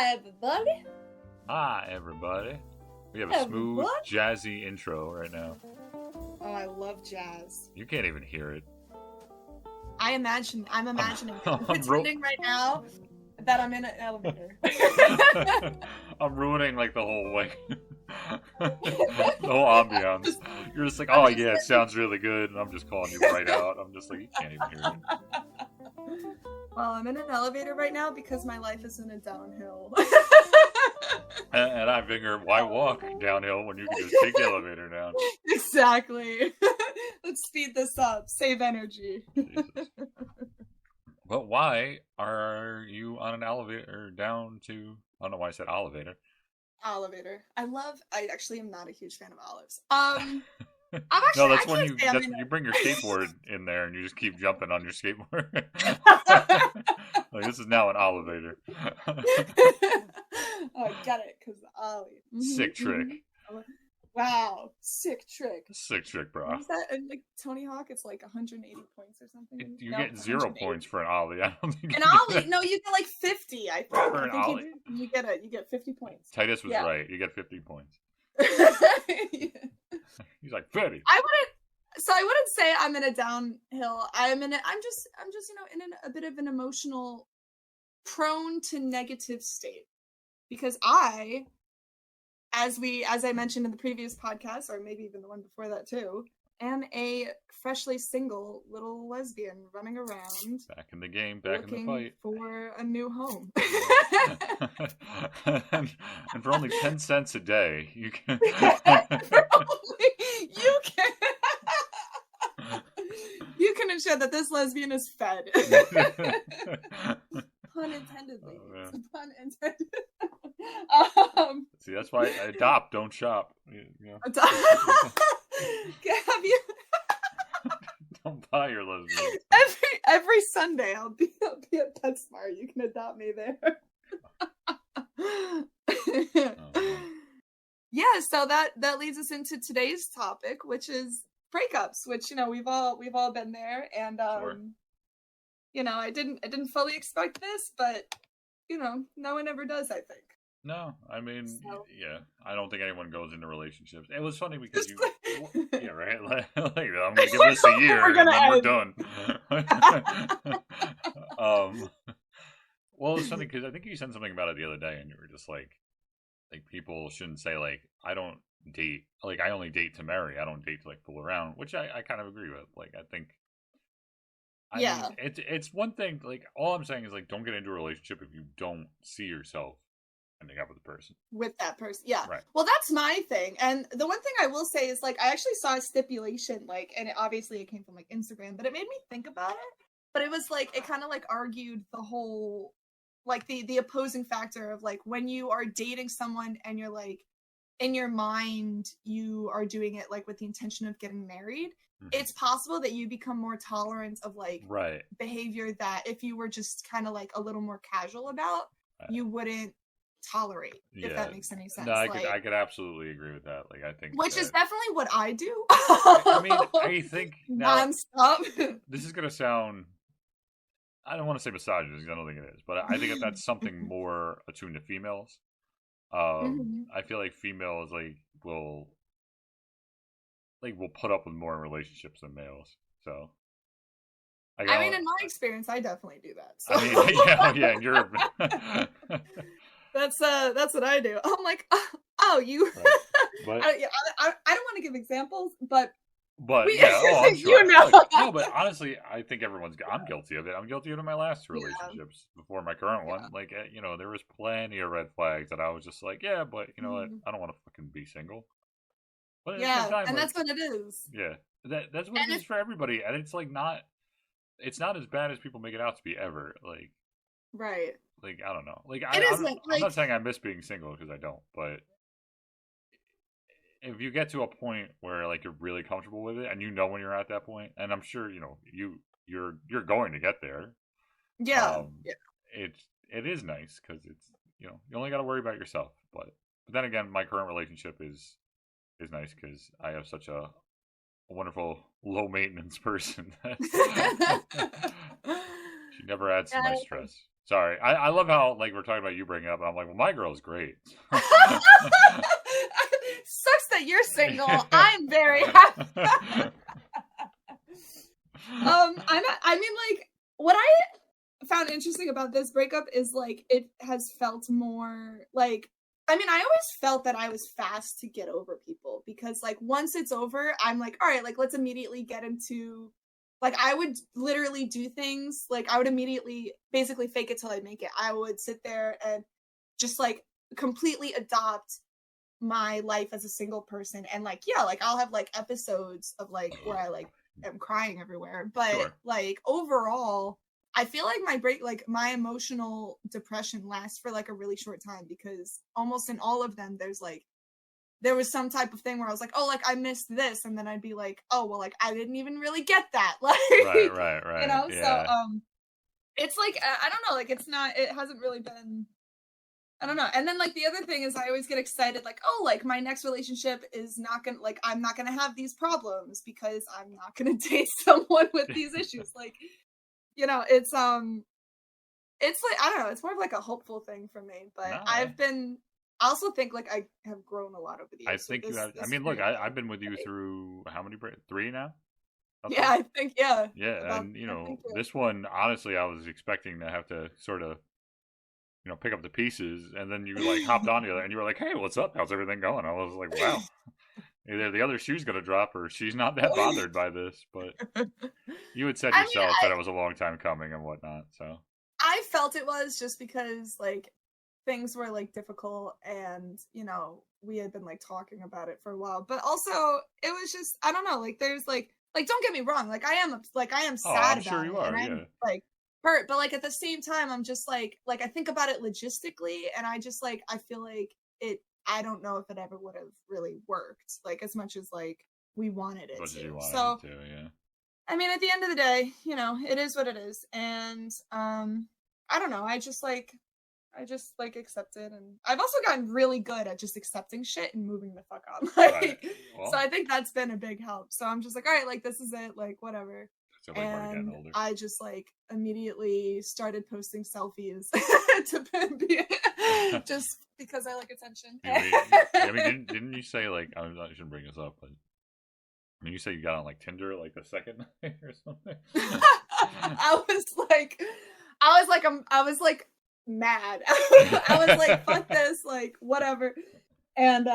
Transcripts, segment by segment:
Hi, everybody. Hi, everybody. We have a smooth, jazzy intro right now. Oh, I love jazz. You can't even hear it. I'm imagining I'm pretending right now that I'm in an elevator. I'm ruining like the whole the whole ambiance. You're just like, oh yeah, it sounds really good, and I'm just calling you right out. I'm just like, you can't even hear it. Well, I'm in an elevator right now because my life is in a downhill. And I figure, why walk downhill when you can just take the elevator down? Exactly. Let's speed this up. Save energy. Jesus. But why are you on an elevator down to... I don't know why I said elevator. Elevator. I actually am not a huge fan of olives. No, that's when you bring your skateboard in there and you just keep jumping on your skateboard. Like, this is now an elevator. Oh, I get it, because Ollie. Sick trick. Wow, sick trick. Sick trick, bro. What is that? And like Tony Hawk, it's like 180 points or something. You get 0 points for an ollie. I don't think. An ollie? No, you get like 50. I think. For an ollie, you get 50 points. Titus was right. You get 50 points. Yeah. He's like 50. I wouldn't say I'm in a downhill. I'm just in a bit of an emotional, prone to negative state, because as I mentioned in the previous podcast, or maybe even the one before that too, am a freshly single little lesbian running around. Back in the game, back in the fight. For a new home. and for only 10 cents a day, you can... You can ensure that this lesbian is fed. Pun intendedly. Oh, it's a pun intended. See, that's why I adopt, don't shop. You know. Have you? Don't buy your lesbian. Every Sunday, I'll be at PetSmart. You can adopt me there. Yeah, so that leads us into today's topic, which is breakups, which we've all been there, and Sure. I didn't fully expect this, but no one ever does, I think. No, I mean, yeah, I don't think anyone goes into relationships. It was funny because yeah, right. Like, I'm gonna give this a year and then we're done. Well, it's funny because I think you said something about it the other day, and you were just like people shouldn't say like, I don't date, like I only date to marry. I don't date to like fool around, which I kind of agree with. Like, I think. I mean, it's one thing. Like, all I'm saying is like, don't get into a relationship if you don't see yourself ending up with that person. Yeah. Right. Well, that's my thing. And the one thing I will say is like, I actually saw a stipulation, like, and obviously it came from like Instagram, but it made me think about it. But it was like, it kind of like argued the whole, like the opposing factor of like, when you are dating someone and you're like, in your mind, you are doing it like with the intention of getting married. Mm-hmm. It's possible that you become more tolerant of like behavior that if you were just kind of like a little more casual about, you wouldn't tolerate, if that makes any sense. No, I could absolutely agree with that. Like, I think which is definitely what I do. I mean, I think now, nonstop. This is gonna sound, I don't want to say misogynist, I don't think it is, but I think that's something more attuned to females. I feel like females will put up with more in relationships than males. So I mean, in my experience, I definitely do that. So. I mean, yeah, and you're That's what I do. I'm like, oh, you. Right. But, I don't want to give examples, but yeah, I'm sure. Like, no, but honestly, I think I'm guilty of it. I'm guilty of my last relationships before my current one. Like, there was plenty of red flags that I was just like, yeah, but you know what? I don't want to fucking be single. But and that's what it is. Yeah, that's what it is for everybody, and it's like it's not as bad as people make it out to be ever. Like, right. Like, I don't know. Like, I'm not saying I miss being single, because I don't. But if you get to a point where like you're really comfortable with it, and when you're at that point, and I'm sure you're going to get there. Yeah. It is nice because it's you only got to worry about yourself. But then again, my current relationship is nice because I have such a wonderful low maintenance person. She never adds to my stress. Sorry. I love how like we're talking about you bringing up, and I'm like, well, my girl's great. Sucks that you're single. I'm very happy. I mean, like, what I found interesting about this breakup is like it has felt more like, I mean, I always felt that I was fast to get over people because like once it's over, I'm like, all right, like let's immediately get into, like, I would literally do things like I would immediately basically fake it till I make it. I would sit there and just like completely adopt my life as a single person, and like, yeah, like I'll have like episodes of like where I like am crying everywhere, but Sure. like overall I feel like my emotional depression lasts for like a really short time because almost in all of them there was some type of thing where I was like, oh, like I missed this, and then I'd be like, oh well, like I didn't even really get that. Like, Right. so Yeah. it's like I don't know, like it hasn't really been, I don't know. And then like the other thing is I always get excited like, oh, like my next relationship is not gonna, like I'm not gonna have these problems because I'm not gonna date someone with these issues. Like, it's like, I don't know, it's more of like a hopeful thing for me. But No, yeah. I also think like I have grown a lot over the I years. So think you have. I this mean, look, period I've been was with you great. through how many three now? That's Yeah, right. I think, yeah. Yeah, About and I think this one, honestly, I was expecting to have to sort of pick up the pieces, and then you like hopped on the other, and you were like, "Hey, what's up? How's everything going?" I was like, "Wow, either the other shoe's gonna drop, or she's not that bothered by this." But you had said I mean, yourself that it was a long time coming and whatnot. So I felt it was just because like things were like difficult, and we had been like talking about it for a while, but also it was just, I don't know, like there's like don't get me wrong, like I am oh, sad I'm sure about you it and are. I'm Yeah, like hurt, but like at the same time I'm just like I think about it logistically, and I just like I feel like it I don't know if it ever would have really worked like as much as like we wanted as it much as to. you wanted it So to. Yeah. I mean, at the end of the day, it is what it is. And I don't know, I just like accept it, and I've also gotten really good at just accepting shit and moving the fuck on. Right. Like, so Well, I think that's been a big help. So I'm just like, all right, like this is it, like whatever. it's the only part of getting And older. I just like immediately started posting selfies to be, just because I like attention. I mean, didn't you say like I shouldn't bring this up, but I mean, you say you got on like Tinder like the second night or something. I was like, I was like mad. I was like, fuck this, like whatever. And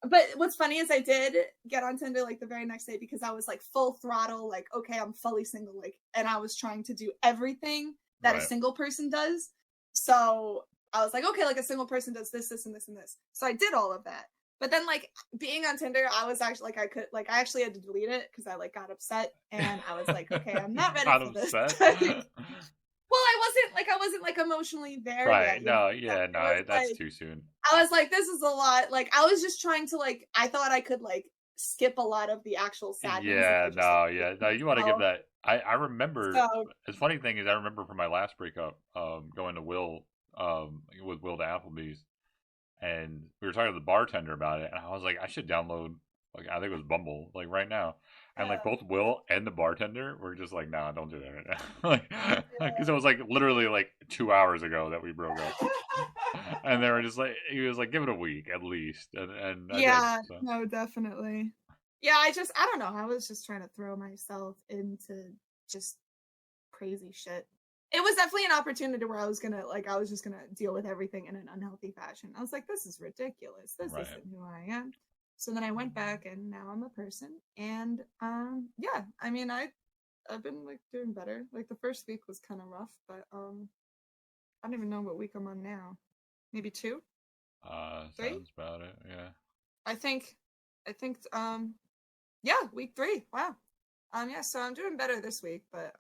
but what's funny is I did get on Tinder like the very next day because I was like full throttle, like, okay, I'm fully single, like, and I was trying to do everything that a Right. single person does. So I was like, okay, like a single person does this, this, and this, and this. So I did all of that. But then like being on Tinder, I was actually like I actually had to delete it because I like got upset, and I was like, okay, I'm not ready Got for this. upset. Well, I wasn't like emotionally there Right. yet, No. So Yeah. it was No. That's like too soon. I was like, this is a lot. Like I was just trying to like I thought I could like skip a lot of the actual sadness if Yeah. I just like No. did Yeah. it No. You want to give myself. that. I remember. So The funny thing is, I remember from my last breakup, going to Will, with Will to Applebee's, and we were talking to the bartender about it, and I was like, I should download, like, I think it was Bumble, like right now. And like yeah, both Will and the bartender were just like, nah, don't do that right now. Like, because yeah. it was like literally like 2 hours ago that we broke up. And they were just like, he was like, give it a week at least. And I did. Yeah, So, no, definitely. Yeah, I don't know. I was just trying to throw myself into just crazy shit. It was definitely an opportunity where I was just gonna deal with everything in an unhealthy fashion. I was like, this is ridiculous. This right. isn't who I am. So then I went back, and now I'm a person. And yeah, I mean I've been like doing better. Like the first week was kind of rough, but I don't even know what week I'm on now. Maybe two, three? Sounds about it. Yeah. I think I think yeah, week three. Wow. Yeah, so I'm doing better this week, but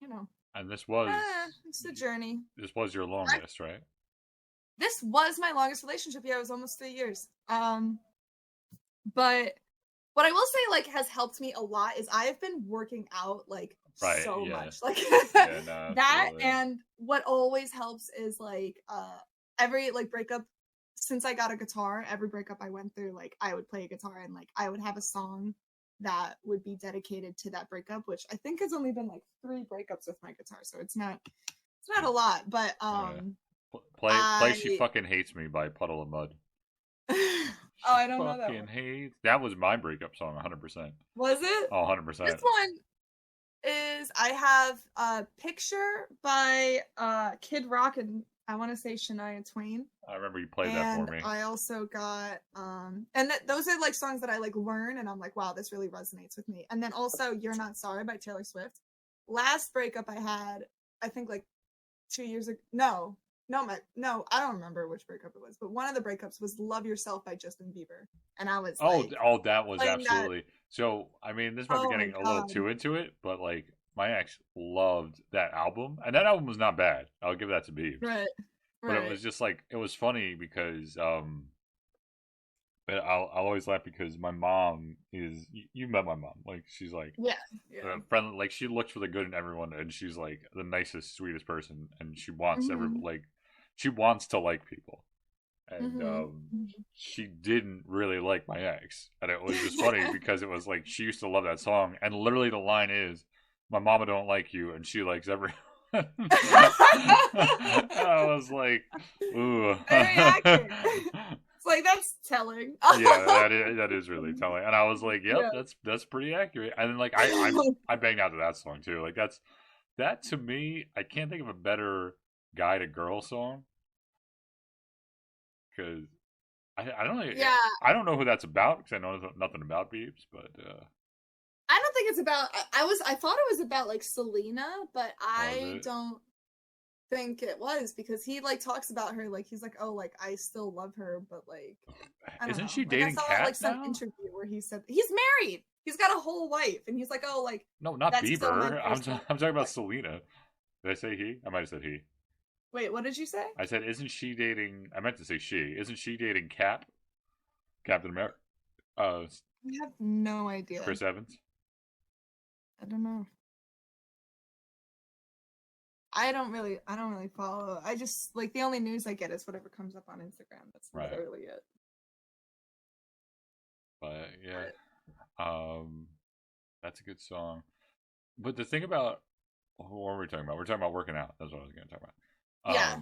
you know, And it's a journey. this was your I, longest, right? this was my longest relationship. Yeah, it was almost 3 years. But what I will say like has helped me a lot is I have been working out like Right. so Yeah. much. Like Yeah. No, that, absolutely. and what always helps is like every like breakup since I got a guitar, every breakup I went through, like I would play a guitar, and like I would have a song that would be dedicated to that breakup, which I think has only been like 3 breakups with my guitar. So it's not It's not a lot, but Yeah. Play She I Fucking Hates Me by Puddle of Mud. oh, She I don't know that fucking one. hates. That was my breakup song, 100%. Was it? Oh, This 100%. one is I have a Picture by Kid Rock and I want to say Shania Twain. I remember you played that for And me. I also got those are like songs that I like learn and I'm like, wow, this really resonates with me. And then also You're Not Sorry by Taylor Swift. Last breakup I had, I think like 2 years ago. No, I don't remember which breakup it was, but one of the breakups was Love Yourself by Justin Bieber. And I was like That was playing that. absolutely. So, I mean, this might be Oh my getting a little god. too into it, but like my ex loved that album, and that album was not bad. I'll give that to Biebs. Right. But it Right. was just like it was funny because but I'll always laugh because my mom is you met my mom, like she's like Yeah. Yeah. friendly, like she looks for the good in everyone, and she's like the nicest, sweetest person, and she wants Mhm. she wants to like people, and Mhm. she didn't really like my ex, and it was just funny because it was like she used to love that song, and literally the line is, "My mama don't like you, and she likes everyone." I was like, "Ooh." Very accurate. It's like that's telling. Yeah, that is really telling. And I was like, "Yep, Yeah. that's pretty accurate." And then like I banged out to that song too. Like that to me, I can't think of a better guy to girl song because I don't know. Yeah. I don't know who that's about because I know nothing about Beeps, but I don't think it's about I thought it was about like Selena, but was I it? don't think it was because he like talks about her like he's like, oh, like I still love her, but like I don't Isn't know. she Like I dating saw Kat like some now? interview where he said he's married. He's got a whole wife, and he's like, oh, like No, not that's still my Bieber. first love. I'm talking about What? Selena. Did I say he? I might have said he. Wait, what did you say? I said, isn't she dating? I meant to say she. Isn't she dating Cap? Captain America? Uh, I have no idea. Chris Evans. I don't know. I don't really follow. I just like the only news I get is whatever comes up on Instagram. That's Right. literally it. But yeah, But um, that's a good song. But the thing about what were we talking about? We're talking about working out. That's what I was going to talk about. yeah.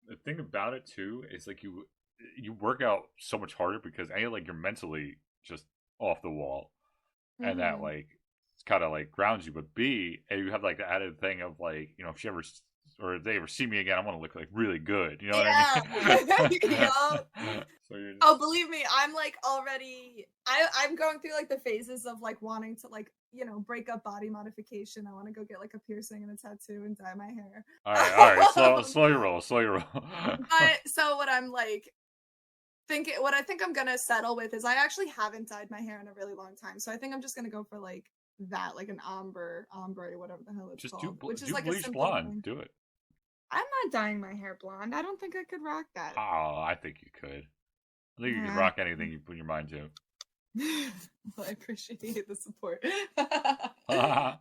The thing about it too is like you work out so much harder because A, like you're mentally just off the wall, and that Mhm. like it's kind of like grounds you. But B, and you have like the added thing of like if she ever or if they ever see me again, I want to look like really good. You know what I Yeah. mean? Yup. So you're Oh, believe me, I'm like already I'm going through like the phases of like wanting to like, break up body modification. I want to go get like a piercing and a tattoo and dye my hair. all right. Slow your roll. Slow your roll. But so what I think I'm gonna settle with is I actually haven't dyed my hair in a really long time. So I think I'm just gonna go for like that, like an ombre, whatever the hell it's Just called, which is do like a bleach simple blonde. thing. Do it. I'm not dyeing my hair blonde. I don't think I could rock that. Oh, I think you could. I think you could Yeah. rock anything you put your mind to. Well, I appreciate the support. Oh,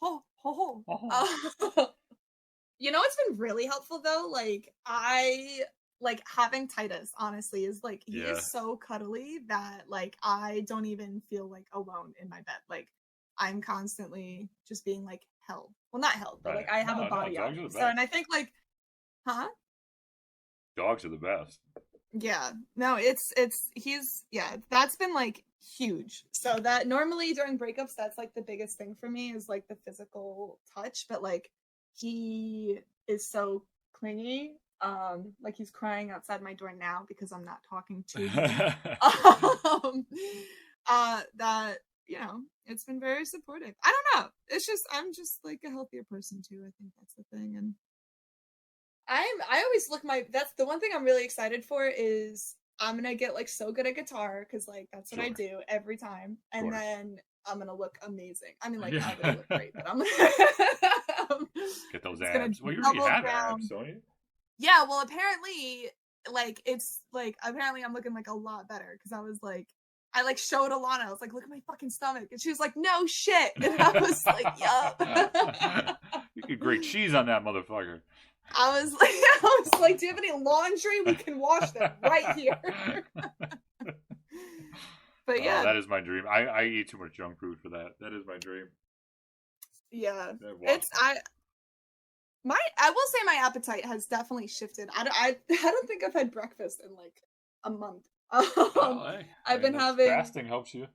Ho, ho, ho. It's been really helpful though. Like I like having Titus. Honestly, is like he yeah. is so cuddly that like I don't even feel like alone in my bed. Like I'm constantly just being like held. Well, not held, but Right. like I have a No, body on dogs are me. the So, and best. I think like, Dogs are the best. yeah, no, yeah, that's been like huge. So that normally during breakups, that's like the biggest thing for me is like the physical touch, but like he is so clingy. Like he's crying outside my door now because I'm not talking to him. Um, that it's been very supportive. I don't know. It's just I'm just like a healthier person too. I think that's the thing, and I always look that's the one thing I'm really excited for is I'm gonna get like so good at guitar because like that's what I Sure. do every time, Of and course. then I'm gonna look amazing. I mean, like I already Yeah. look great, but I'm Get those it's gonna abs. Well, you already double have abs, down. don't you? Yeah, well, apparently, like it's like apparently I'm looking like a lot better because I was like. I like showed Alana. I was like, "Look at my fucking stomach," and she was like, "No shit," and I was like, "Yup." You could grate cheese on that motherfucker. I was like, do you have any laundry? We can wash them right here. But Oh, yeah, that is my dream. I eat too much junk food for that. That is my dream. yeah. Wash It's them. I will say my appetite has definitely shifted. I don't think I've had breakfast in like a month. Oh, hey. I've been That's having fasting helps you.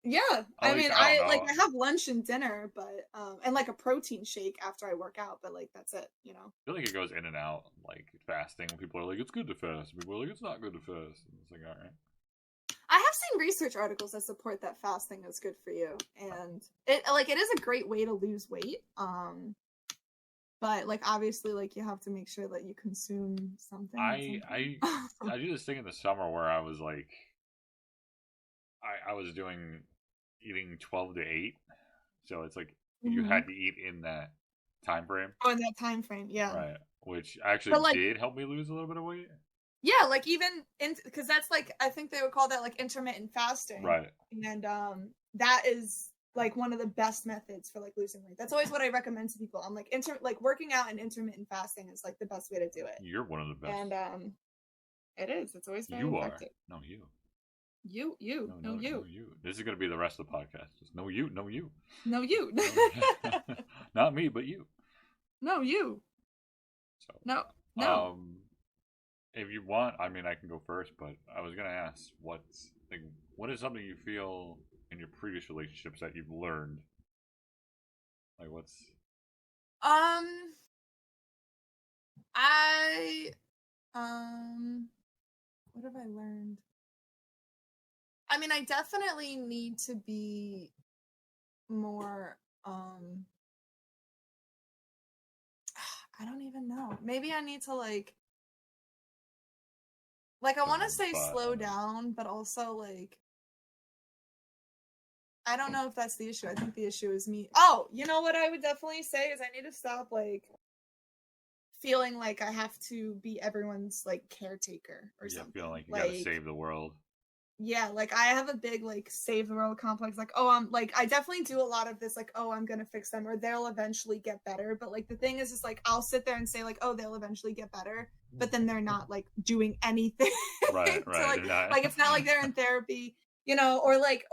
yeah. At I least mean, I don't I know. have lunch and dinner, but and like a protein shake after I work out, but like that's it, you know. I feel like it goes in and out, like fasting. People are like, it's good to fast. People are like, it's not good to fast. And it's like, all right. I have seen research articles that support that fasting is good for you, and it is a great way to lose weight. But like obviously, like you have to make sure that you consume something at I some I point. I do this thing in the summer where I was like, I was doing eating 12 to 8, so it's like you hmm had to eat in that time frame, Oh, in that time frame, yeah. right? Which actually But like, did help me lose a little bit of weight, yeah, like even in because that's like I think they would call that like intermittent fasting, right? and that is like one of the best methods for like losing weight. That's always what I recommend to people. I'm like like working out and intermittent fasting is like the best way to do it, You're one of the best. and it is. It's always very You are. effective. No, you. You, No, no no, no, you, you. This is gonna be the rest of the podcast. Just no, you, no, you. no you, No, not me, but you. no you, So, no no. um, if you want, I mean, I can go first, but I was gonna ask, what is something you feel in your previous relationships that you've learned? Like, what's Um, I what have I learned? I mean, I definitely need to be more I don't even know. Maybe I need to I put want you to on the say spot? slow down, but also like I don't know if that's the issue. I think the issue is me. Oh, you know what I would definitely say is I need to stop like feeling like I have to be everyone's like caretaker or Yeah, feeling something. like you gotta save the world. Yeah, like I have a big like save the world complex. Like, oh, I'm like I definitely do a lot of this. Like, oh, I'm gonna fix them or they'll eventually get better. But like the thing is like I'll sit there and say like, oh, they'll eventually get better, but then they're not like doing anything Right, to right. They're not. like it's not like they're in therapy, you know, or like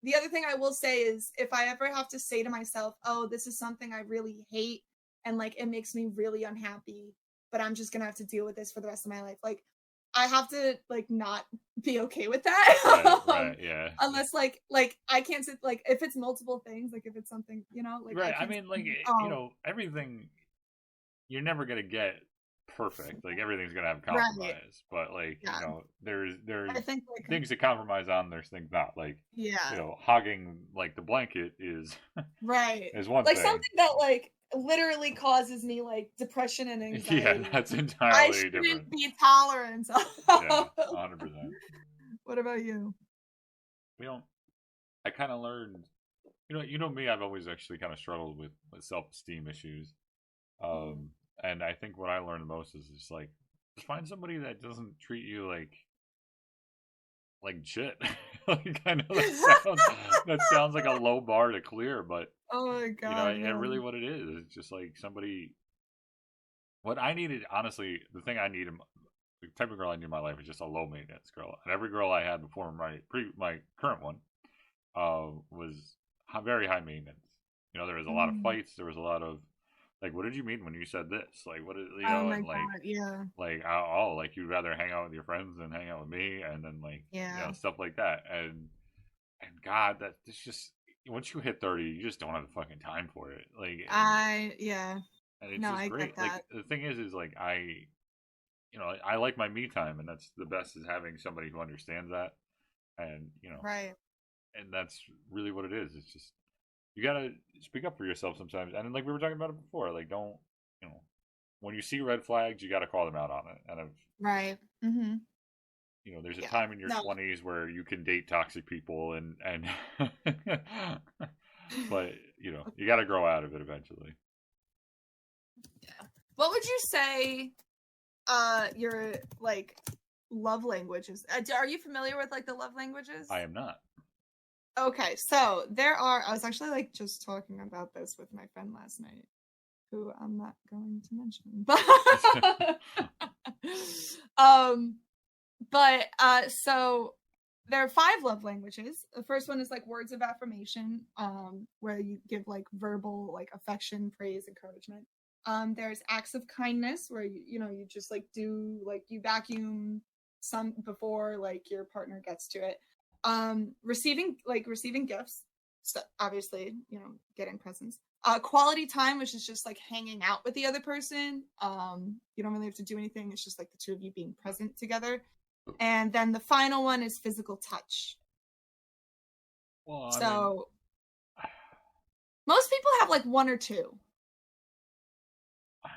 the other thing I will say is if I ever have to say to myself, oh, this is something I really hate and like it makes me really unhappy, but I'm just gonna have to deal with this for the rest of my life. Like I have to like not be okay with Right, that. right. Yeah. Unless I can't sit like if it's multiple things, like if it's something, you know, like I Right. I can't mean, like, oh everything. You're never gonna get perfect. Like everything's gonna have right. compromise, but like Yeah. there's I think like things to compromise on. There's things not. Like yeah. hogging like the blanket is Right. is one Like thing. something that like literally causes me like depression and Yeah, anxiety. that's I entirely different. shouldn't be tolerant Yeah, of. 100%. What about you? We don't. I kind of learned. You know me. I've always actually kind of struggled with self-esteem issues. Mm. Um, and I think what I learned the most is just like just find somebody that doesn't treat you like shit. Like I know that sounds like a low bar to clear, but Oh my god, it yeah. really what it is. It's just like somebody. What I needed, honestly, the thing I needed, the type of girl I need in my life is just a low maintenance girl. And every girl I had before my current one, was very high maintenance. There was a lot of Mm. fights. There was a lot of like, what did you mean when you said this? Like, what is Oh my and god, yeah. like you'd rather hang out with your friends than hang out with me, and then like Yeah. stuff like that. And God, that it's just once you hit 30, you just don't have the fucking time for it. Like, Yeah. and it's No, just I great. get Like that. the thing is like I like my me time, and that's the best is having somebody who understands that, and Right. and that's really what it is. It's just you gotta speak up for yourself sometimes, and like we were talking about it before, like don't you know when you see red flags, you gotta call them out on it. And if Right. Mm-hmm. there's a Yeah. time in your No. 20s where you can date toxic people, and but you gotta grow out of it eventually. Yeah. What would you say your like love languages? Are you familiar with like the love languages? I am not. Okay, so I was actually like just talking about this with my friend last night, who I'm not going to mention. But um so there are 5 love languages. The first one is like words of affirmation, where you give like verbal, like affection, praise, encouragement. There's acts of kindness, where you just like do like you vacuum some before like your partner gets to it. Receiving gifts, so obviously getting presents. Quality time, which is just like hanging out with the other person. You don't really have to do anything. It's just like the two of you being present together. And then the final one is physical touch. Well, so most people have like 1 or 2. I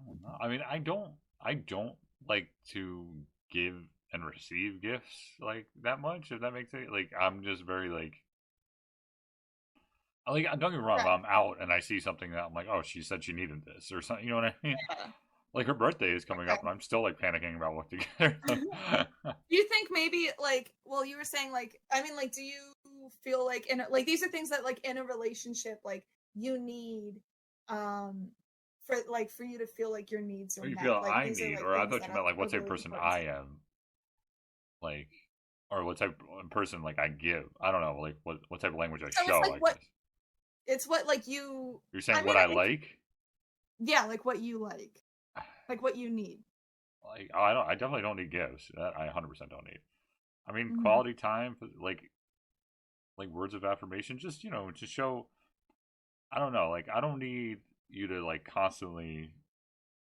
don't know. I mean, I don't like to give and receive gifts like that much. If that makes sense. Like, I'm just very like don't get me wrong. If I'm out and I see something that I'm like, oh, she said she needed this or something. You know what I mean? Yeah. Like, her birthday is coming up, and I'm still like panicking about what to get her. Do you think maybe like, well, you were saying like, I mean, like, do you feel like these are things that like in a relationship like you need, for you to feel like your needs are What you met? feel Like, I these are, need, like, or I things thought that you meant like what are type of really person important I to you. am, like, or what type of person like I give. I don't know, like what type of language I So show. it's like I what guess it's what like you. you're saying I what mean, I like. yeah, like what you like what you need. Like, I definitely don't need gifts. That I 100% don't need. I mean, Mm-hmm. quality time, like words of affirmation, just to show. I don't know, like, I don't need you to like constantly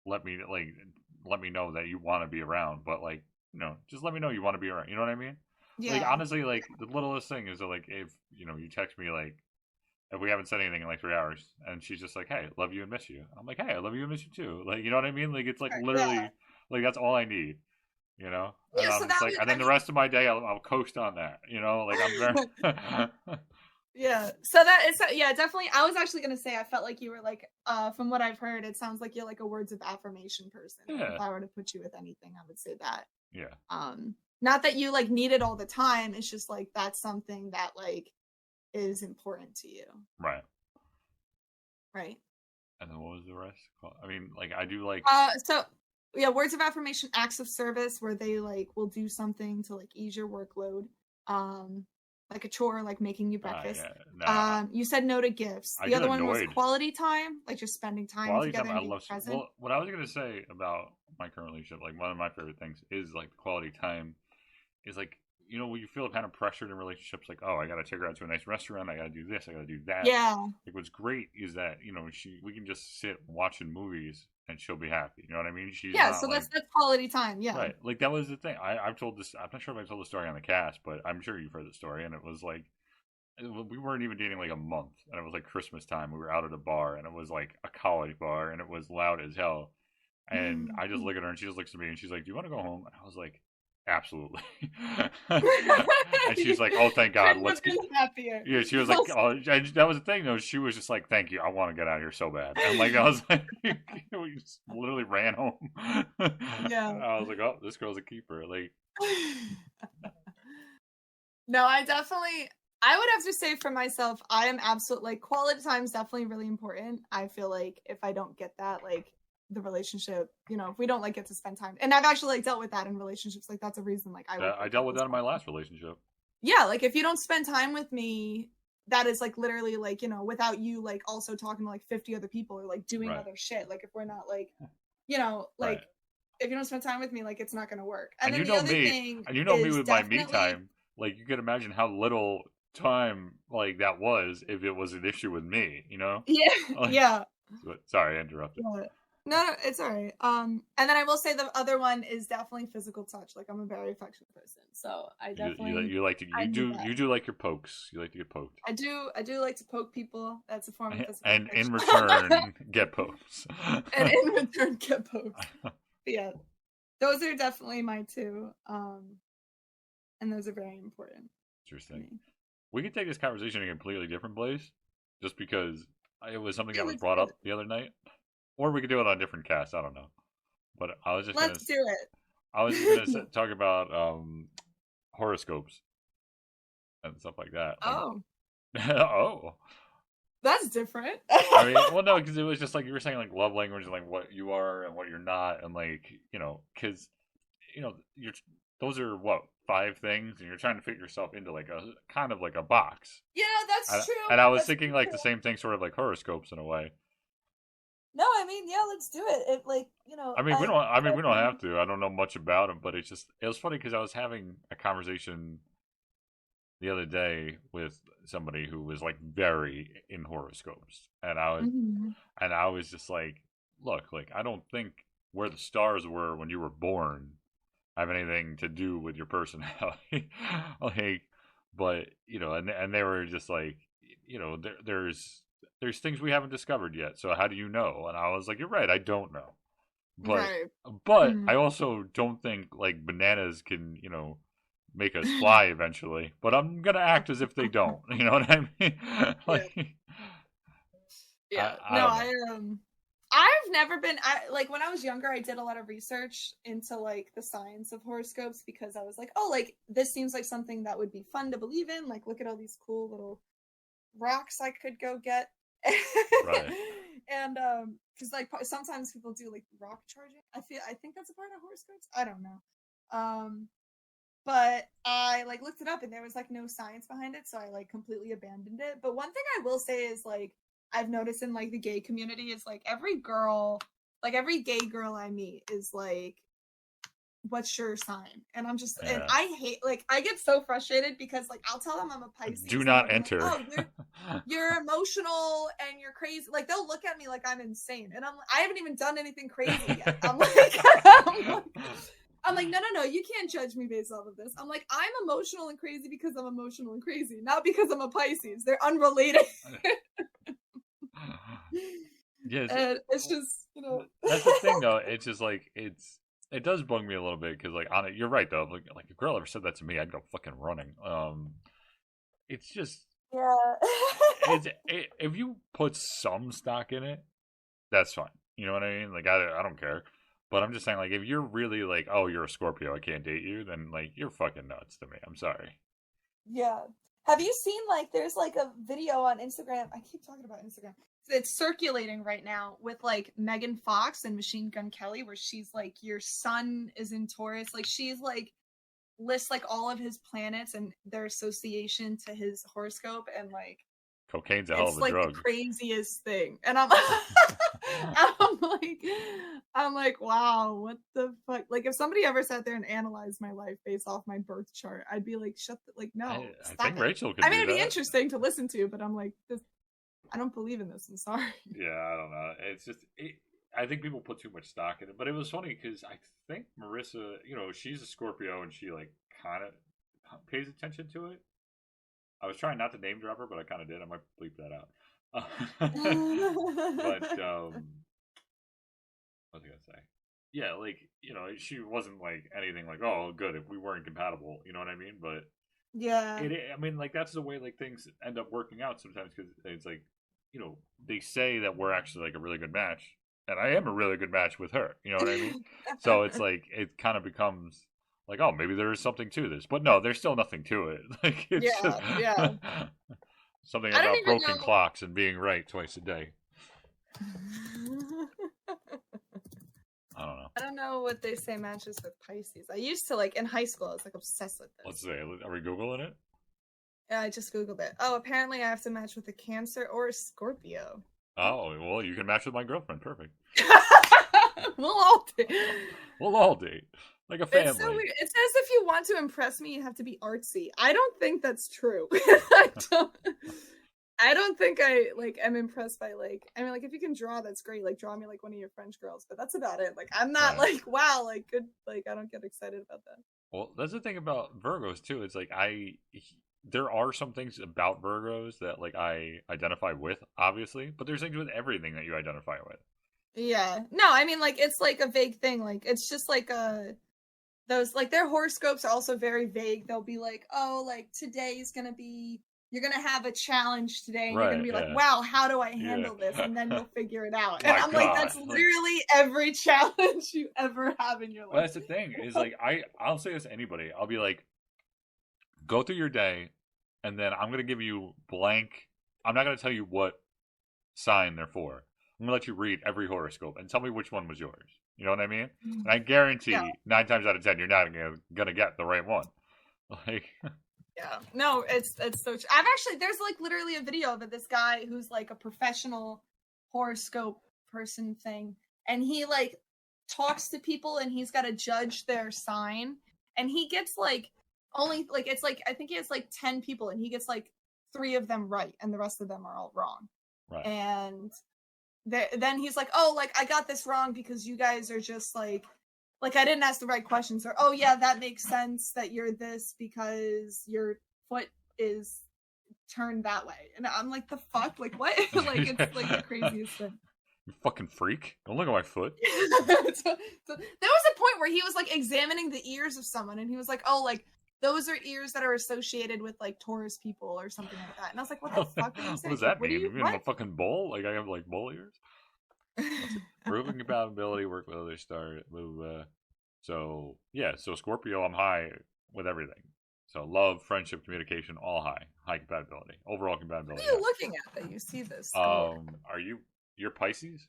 let me know that you want to be around, but like, just let me know you want to be around. You know what I mean? Like, Yeah. honestly, like, the littlest thing is that, like, if you text me, like, if we haven't said anything in like 3 hours, and she's just like, hey, love you and miss you. I'm like, hey, I love you and miss you too. Like, you know what I mean? Like, it's like Right, literally yeah. like, that's all I need. And Yeah. So I'm just that like, would, and I then the mean. rest of my day, I'll coast on that. Like, I'm very. Yeah. So that is, yeah, definitely. I was actually gonna say I felt like you were like, from what I've heard, it sounds like you're like a words of affirmation person. Yeah. If I were to put you with anything, I would say that. Yeah. Not that you like need it all the time. It's just like that's something that like is important to you. Right. Right. And then what was the rest? I mean, like, I do like. So yeah, words of affirmation, acts of service, where they like will do something to like ease your workload. Like a chore, like making you breakfast. Nah, You said no to gifts. I The get other one was annoyed. quality time, like just spending time Quality together time, I and being love. present. Well, what I was gonna say about my current relationship, like, one of my favorite things is like quality time. Is like, when you feel kind of pressured in relationships, like, oh, I gotta take her out to a nice restaurant, I gotta do this, I gotta do that. Yeah. Like, what's great is that we can just sit watching movies and she'll be happy. You know what I mean? She's Yeah, not so like. that's quality time. Yeah. Right. Like, that was the thing. I've told this. I'm not sure if I told the story on the cast, but I'm sure you've heard the story. And it was like, we weren't even dating like a month, and it was like Christmas time. We were out at a bar, and it was like a college bar, and it was loud as hell. And I just look at her, and she just looks at me, and she's like, "Do you want to go home?" And I was like, "Absolutely." And she's like, "Oh, thank God, let's get happier." Yeah, she was like, "Oh," and that was the thing, though. She was just like, "Thank you, I want to get out of here so bad." And like, I was like, we just literally ran home. Yeah. And I was like, "Oh, this girl's a keeper." Like, no, I would have to say for myself, I am absolutely like quality time is definitely really important. I feel like if I don't get that, like the relationship, if we don't like get to spend time, and I've actually like dealt with that in relationships, like that's a reason like I dealt with that in my last relationship. Yeah, like if you don't spend time with me, that is like literally like, without you like also talking to like 50 other people or like doing other shit. Like if we're not like, like if you don't spend time with me, like it's not gonna work. And then the other thing, and me with my me time, like you can imagine how little time like that was if it was an issue with me, Yeah. Like, yeah. Sorry, I interrupted. Yeah. No, it's all right. And then I will say the other one is definitely physical touch. Like I'm a very affectionate person, so I definitely you like to you do like your pokes. You like to get poked. I do like to poke people. That's a form of physical and affection. in return get pokes. And in return get poked. Yeah, those are definitely my two. And those are very important. Interesting. We could take this conversation in a completely different place, just because it was something that was brought up the other night. Or we could do it on a different cast. I don't know. But I was just Let's do it. I was just going to talk about horoscopes and stuff like that. Oh. Oh. That's different. I mean, well, no, because it was just like you were saying, like love language and like what you are and what you're not, and like because those are what 5 things, and you're trying to fit yourself into like a kind of like a box. Yeah, that's true. And I was That's thinking like the same thing, sort of like horoscopes in a way. No, I mean, yeah, let's do it. It like, I mean, we don't. I mean, we don't have to. I don't know much about them, but it was funny because I was having a conversation the other day with somebody who was like very in horoscopes, and I was just like, look, like I don't think where the stars were when you were born have anything to do with your personality. Like, but and they were just like, there's things we haven't discovered yet. So how do you know? And I was like, you're right, I don't know. But Right. but I also don't think like bananas can, make us fly eventually. But I'm gonna act as if they don't. You know what I mean? Like, Yeah. I No, don't know. I've never been like when I was younger I did a lot of research into like the science of horoscopes because I was like, oh, like this seems like something that would be fun to believe in. Like look at all these cool little rocks I could go get. Right. And because like sometimes people do like rock charging. I think that's a part of horoscopes. I don't know. But I like looked it up and there was like no science behind it, so I like completely abandoned it. But one thing I will say is like I've noticed in like the gay community is like every gay girl I meet is like, what's your sign? And I'm just, and Yeah. I hate, like, I get so frustrated because like I'll tell them I'm a Pisces. Do not enter. Like, oh, you're emotional and you're crazy. Like they'll look at me like I'm insane, and I haven't even done anything crazy yet. I'm like, no, you can't judge me based off of this. I'm like, I'm emotional and crazy because I'm emotional and crazy, not because I'm a Pisces. They're unrelated. Yes, and it's just, that's the thing though. It's just like it does bug me a little bit because like on it, you're right though. Like if a girl ever said that to me, I'd go fucking running. It's just if you put some stock in it, that's fine. You know what I mean? Like I don't care. But I'm just saying, like, if you're really like, oh, you're a Scorpio, I can't date you, then like you're fucking nuts to me. I'm sorry. Yeah. Have you seen like there's like a video on Instagram? I keep talking about Instagram. It's circulating right now with like Megan Fox and Machine Gun Kelly, where she's like, your sun is in Taurus. Like she's like lists like all of his planets and their association to his horoscope, and like cocaine's a hell of a drug. It's like the craziest thing. And I'm I'm like, wow, what the fuck? Like if somebody ever sat there and analyzed my life based off my birth chart, I'd be like, no. I think it. Rachel could. I mean, it'd be interesting to listen to, but I'm like, I don't believe in this. I'm sorry. Yeah, I don't know. It's just, I think people put too much stock in it. But it was funny because I think Marissa, she's a Scorpio and she like kind of pays attention to it. I was trying not to name drop her, but I kind of did. I might bleep that out. But what was I gonna say? Yeah, like she wasn't like anything like, oh, good if we weren't compatible. You know what I mean? But yeah, I mean, like that's the way like things end up working out sometimes because it's like they say that we're actually like a really good match, and I am a really good match with her. You know what I mean? So it's like it kind of becomes like, oh, maybe there is something to this, but no, there's still nothing to it. Like it's just something about broken clocks and being right twice a day. I don't know. I don't know what they say matches with Pisces. I used to like in high school. I was like obsessed with this. Let's see. Are we Googling it? Yeah, I just Googled it. Oh, apparently I have to match with a Cancer or a Scorpio. Oh, well, you can match with my girlfriend. Perfect. We'll all date. We'll all date. Like a family. It's so weird. It says if you want to impress me, you have to be artsy. I don't think that's true. I don't think I like am impressed by like, I mean, like if you can draw, that's great. Like draw me like one of your French girls, but that's about it. Like I'm not like, wow, like good. Like I don't get excited about that. Well, that's the thing about Virgos too. It's like there are some things about Virgos that like I identify with, obviously, but there's things with everything that you identify with. Yeah. No, I mean like it's like a vague thing. Like it's just like those like their horoscopes are also very vague. They'll be like, oh, like today's gonna be, you're gonna have a challenge today, and you're gonna be like, wow, how do I handle this? And then you'll figure it out. And I'm like, that's literally every challenge you ever have in your life. Well, that's the thing is like I'll say this to anybody. I'll be like, go through your day, and then I'm gonna give you blank. I'm not gonna tell you what sign they're for. I'm gonna let you read every horoscope and tell me which one was yours. You know what I mean? And I guarantee 9 times out of 10 you're not gonna get the right one. Like, Yeah. No, it's so true. I've actually, there's like literally a video of this guy who's like a professional horoscope person thing, and he like talks to people and he's got to judge their sign, and he gets like only like, it's like, I think he has like 10 people and he gets like 3 of them right and the rest of them are all wrong. right. And then he's like, oh, like I got this wrong because you guys are just like I didn't ask the right questions, or oh yeah, that makes sense that you're this because your foot is turned that way. And I'm like, the fuck? Like what? Like it's like the craziest thing. You fucking freak. Don't look at my foot. So there was a point where he was like examining the ears of someone and he was like, oh, like those are ears that are associated with like Taurus people or something like that. And I was like, what the fuck? What does that mean? You mean I'm a fucking bull? Like I have like bull ears? Proving compatibility, work with other star. So yeah, so Scorpio, I'm high with everything. So love, friendship, communication, all high. High compatibility. Overall compatibility. What are you looking at that you see this? You're Pisces?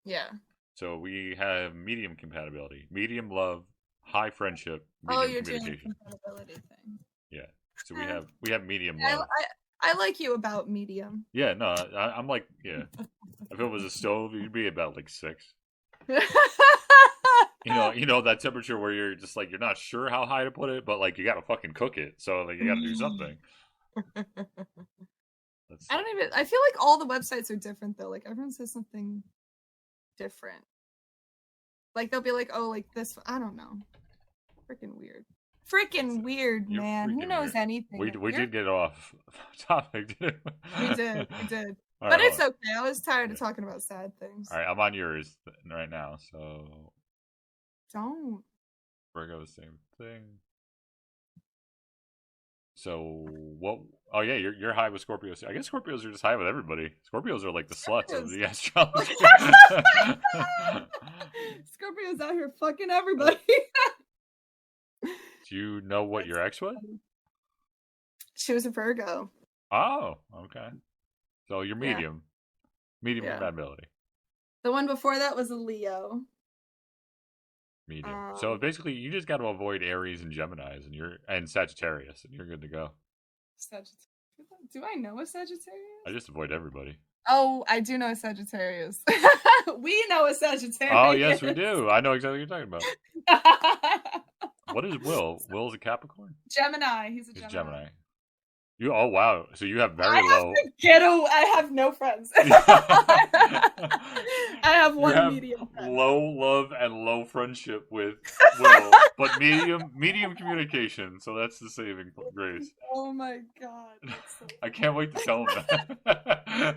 Yeah. So we have medium compatibility. Medium love, high friendship, Oh, medium you're doing a communication. compatibility thing. Yeah. So we have medium love. I like you about medium. Yeah, no, I'm like, yeah. If it was a stove, you'd be about like 6. You know that temperature where you're just like, you're not sure how high to put it, but like you gotta fucking cook it, so like you gotta do something. I feel like all the websites are different though. Like everyone says something different. Like they'll be like, oh, like this, I don't know. Freaking weird, man. Who knows weird. anything? We did get off topic, didn't we? We did. All but right, it's okay. I was tired of talking about sad things. All right, I'm on yours right now, so don't. Virgo, same thing. So what? Oh yeah, you're high with Scorpios. I guess Scorpios are just high with everybody. Scorpios are like the sluts of the astrology. Scorpios out here fucking everybody. Do you know what your ex was? She was a Virgo. Oh, okay. So you're medium. Medium compatibility. The one before that was a Leo. Medium. So basically, you just got to avoid Aries and Geminis, and Sagittarius, and you're good to go. Sagittarius. Do I know a Sagittarius? I just avoid everybody. Oh, I do know a Sagittarius. We know a Sagittarius. Oh yes, we do. I know exactly what you're talking about. What is Will? Will's a Capricorn? Gemini. He's a Gemini. Oh wow! So you have very low. I have no friends. I have one medium friend. Low love and low friendship with Will, but medium communication. So that's the saving grace. Oh my god! So I can't wait to tell him that.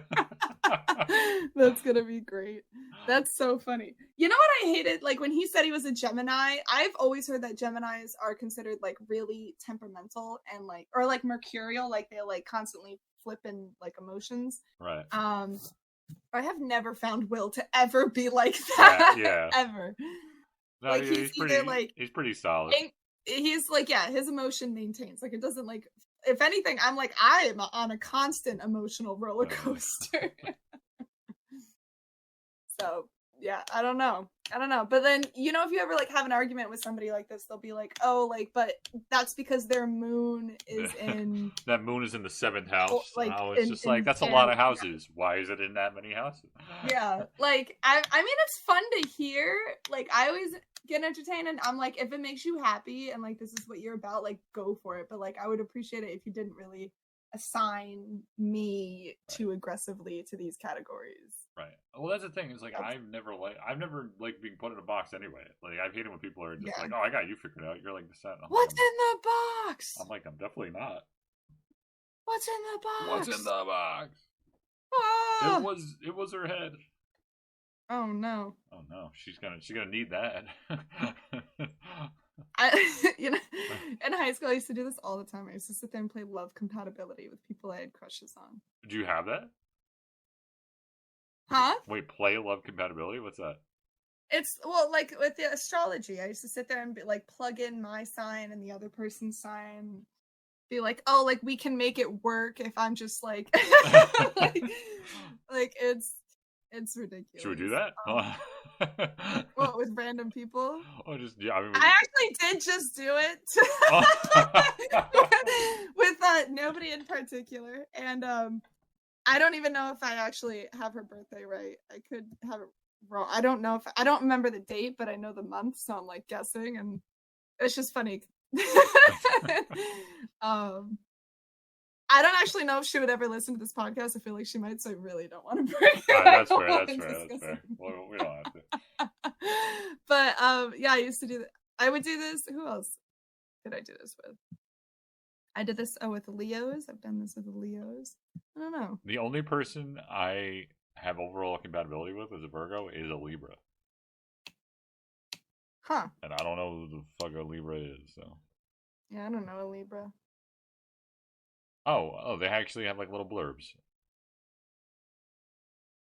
That's gonna be great. That's so funny. You know what I hated? Like when he said he was a Gemini, I've always heard that Geminis are considered like really temperamental and like, or like mercurial, like they like constantly flip in like emotions. Right. I have never found Will to ever be like that. Yeah. Ever. No, like he's pretty solid. He's like, yeah, his emotion maintains. Like it doesn't like, if anything, I'm like, I am on a constant emotional roller coaster. So yeah, I don't know. But then, you know, if you ever like have an argument with somebody like this, they'll be like, oh, like, but that's because their moon is in that moon is in the 7th house. Like, it's just like, that's a lot of houses. Why is it in that many houses? Yeah. Like, I mean, it's fun to hear. Like, I always get entertained, and I'm like, if it makes you happy and like this is what you're about, like go for it. But like, I would appreciate it if you didn't really assign me too aggressively to these categories. Right. Well, that's the thing. Is like I've never liked being put in a box anyway. Like I've hated when people are just like, "Oh, I got you figured out. You're like the set." What's in the box? I'm like, I'm definitely not. What's in the box? What's in the box? Ah! It was her head. Oh no. Oh no. She's gonna need that. You know, in high school I used to do this all the time. I used to sit there and play love compatibility with people I had crushes on. Do you have that? Huh? Wait, play love compatibility? What's that? It's, well, like with the astrology, I used to sit there and be like, plug in my sign and the other person's sign. Be like, oh, like we can make it work if I'm just like, like it's ridiculous. Should we do that? What, with random people? Oh, just yeah. I mean, I actually did just do it with nobody in particular, and I don't even know if I actually have her birthday right. I could have it wrong. I don't know if I don't remember the date, but I know the month, so I'm like guessing, and it's just funny. I don't actually know if she would ever listen to this podcast. I feel like she might, so I really don't want to bring her. That's fair. That's fair. That's fair. Well, we don't have to. But yeah, I used to do that. I would do this. Who else did I do this with? I did this with Leos. I've done this with Leos. I don't know. The only person I have overall compatibility with as a Virgo is a Libra. Huh. And I don't know who the fuck a Libra is, so. Yeah, I don't know a Libra. Oh, they actually have like little blurbs.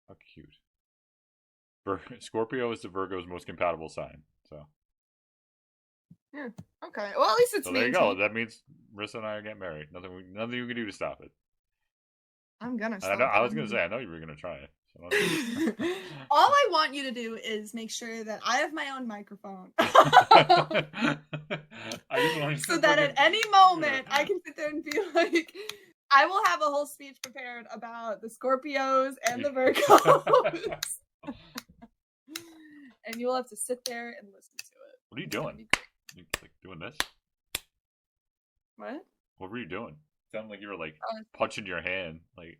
How cute. Scorpio is the Virgo's most compatible sign, so. Yeah. Okay. Well, at least it's so me. There you go. That means Marissa and I are getting married. Nothing you can do to stop it. I'm gonna stop I was gonna say, I know you were gonna try it. So all I want you to do is make sure that I have my own microphone. So that at any moment I can sit there and be like, I will have a whole speech prepared about the Scorpios and the Virgos. And you'll have to sit there and listen to it. What are you doing? You like doing this? What? What were you doing? It sounded like you were like punching your hand, like.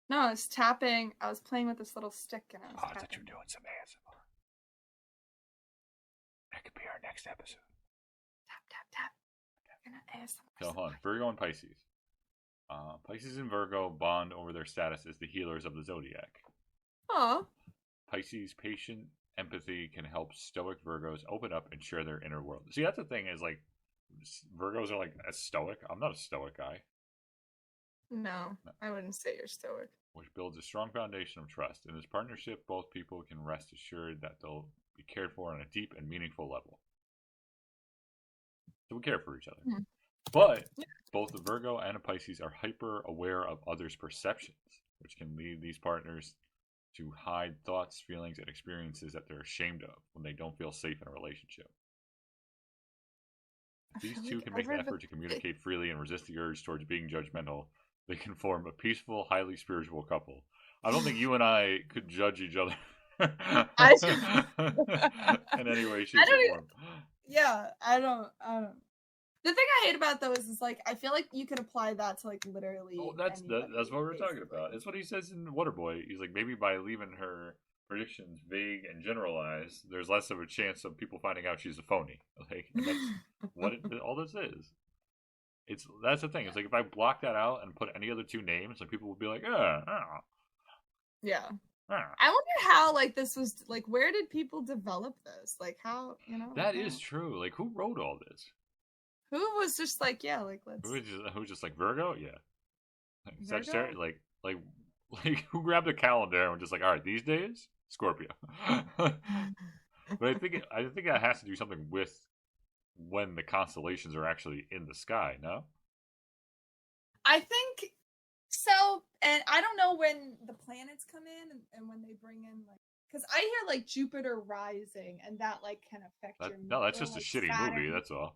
No, I was tapping. I was playing with this little stick, and I was tapping. I thought you were doing some ASMR. That could be our next episode. Tap, tap, tap. I'm gonna ASMR. So, hold on. Virgo and Pisces. Pisces and Virgo bond over their status as the healers of the zodiac. Aw. Pisces' patient empathy can help stoic Virgos open up and share their inner world. See, that's the thing is, like, Virgos are, like, a stoic. I'm not a stoic guy. No, I wouldn't say you're stoic. Which builds a strong foundation of trust. In this partnership, both people can rest assured that they'll be cared for on a deep and meaningful level. So we care for each other. Mm-hmm. But both the Virgo and a Pisces are hyper aware of others' perceptions, which can lead these partners to hide thoughts, feelings, and experiences that they're ashamed of when they don't feel safe in a relationship. If these two can make an effort to communicate freely and resist the urge towards being judgmental, they can form a peaceful, highly spiritual couple. I don't think you and I could judge each other in any way, shape, or form. Yeah, I don't. The thing I hate about those is like I feel like you could apply that to like literally. Oh, that's what we're talking about. It's what he says in Waterboy. He's like, maybe by leaving her predictions vague and generalized, there's less of a chance of people finding out she's a phony. Like, and that's what all this is. That's the thing. It's like if I block that out and put any other two names, like people would be like, yeah. I wonder how like this was like. Where did people develop this? Like how That is true. Like who wrote all this? Who was just like like let's. Who was just like Virgo? Yeah. Like, Sagittarius, like who grabbed a calendar and was just like, all right, these days Scorpio. But I think it has to do something with when the constellations are actually in the sky, no? I think so, and I don't know when the planets come in and when they bring in like, because I hear like Jupiter rising and that like can affect your mood. No, that's just like, a shitty Saturn. Movie. That's all.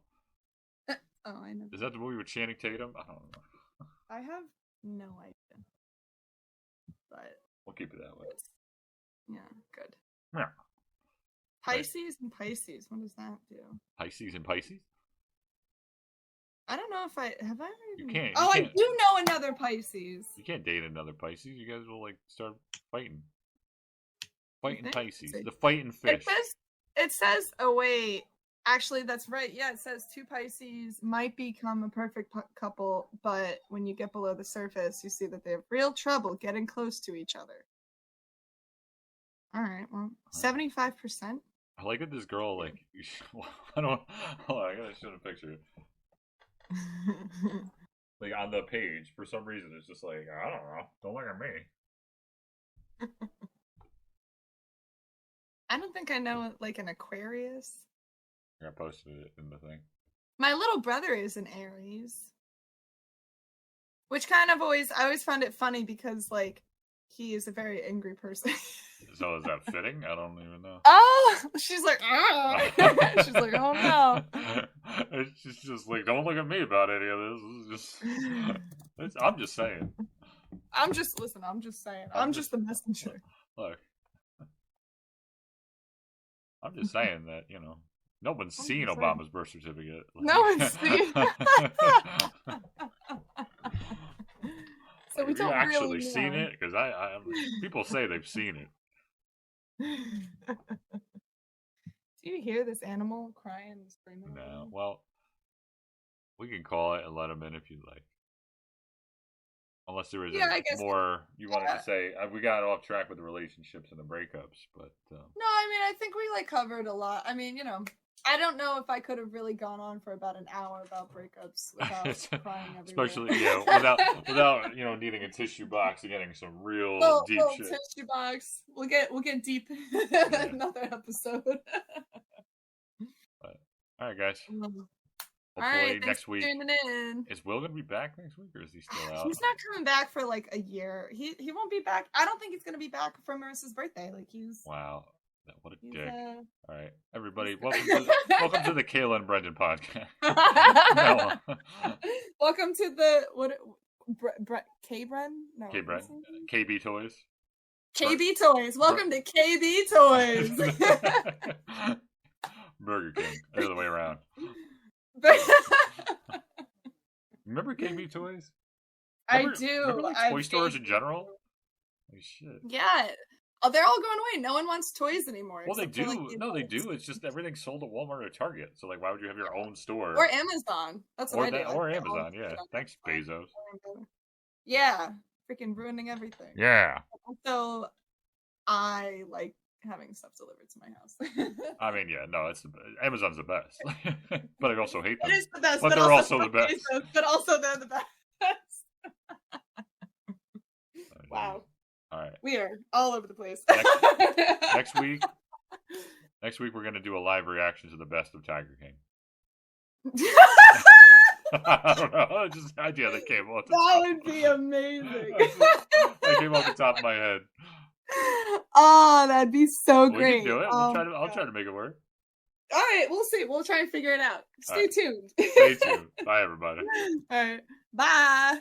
Oh, I know. Is that the movie with Channing Tatum? I don't know. I have no idea, but we'll keep it that way. Yeah, good. Yeah. Pisces and Pisces. What does that do? Pisces and Pisces? I don't know if I have ever even... You can't. I do know another Pisces. You can't date another Pisces. You guys will like start fighting. Fighting Pisces. The fighting fish. It says, oh wait. Actually, that's right. Yeah, it says two Pisces might become a perfect couple, but when you get below the surface, you see that they have real trouble getting close to each other. All right, well, 75%. I like that this girl, like, I don't. Hold on, I gotta show a picture. Like on the page, for some reason, it's just like I don't know. Don't look at me. I don't think I know like an Aquarius. I posted it in the thing. My little brother is an Aries, which kind of I always found it funny because like he is a very angry person. So is that fitting? I don't even know. Oh, she's like, she's like, oh no. She's just like, don't look at me about any of this. I'm just saying. I'm just saying. I'm just the messenger. Look, I'm just saying that, no one's seen Obama's birth certificate. No one's seen. So we don't actually really seen it? Because people say they've seen it. Do you hear this animal crying and screaming? No. Well, we can call it and let him in if you'd like. Unless there is more you wanted to say. We got off track with the relationships and the breakups, but no, I mean, I think we covered a lot. I mean, I don't know if I could have really gone on for about an hour about breakups without crying everywhere. Especially, without needing a tissue box and getting some real deep shit. Tissue box. We'll get deep another episode. But, all right, guys. Hopefully next week. Tuning in. Is Will gonna be back next week, or is he still out? He's not coming back for like a year. He won't be back. I don't think he's gonna be back for Marissa's birthday. Like wow. What a dick. All right, everybody, welcome to the Kayla and Brendan podcast. Welcome to the K-Bren? No. K-Bren? KB Toys? KB Toys. Welcome to KB Toys. Burger King. The other way around. Remember KB Toys? I do. Remember toy stores in general? Holy shit. Yeah. Oh, they're all going away. No one wants toys anymore. Well, they do. They do. It's just everything's sold at Walmart or Target. So, why would you have your own store? Or Amazon. That's what I do. Or Amazon, yeah. Thanks, Bezos. Yeah. Freaking ruining everything. Yeah. So, I like having stuff delivered to my house. I mean, yeah, no, Amazon's the best. But I also hate them. It is the best. But they're also the best. But also they're the best. Wow. All right. We are all over the place. Next week we're going to do a live reaction to the best of Tiger King. I don't know. Just an idea that came off the top. That would be amazing. That came off the top of my head. Oh, that'd be so great. We can do it. I'll try to make it work. All right, we'll see. We'll try and figure it out. Stay tuned. Stay tuned. Bye, everybody. All right. Bye.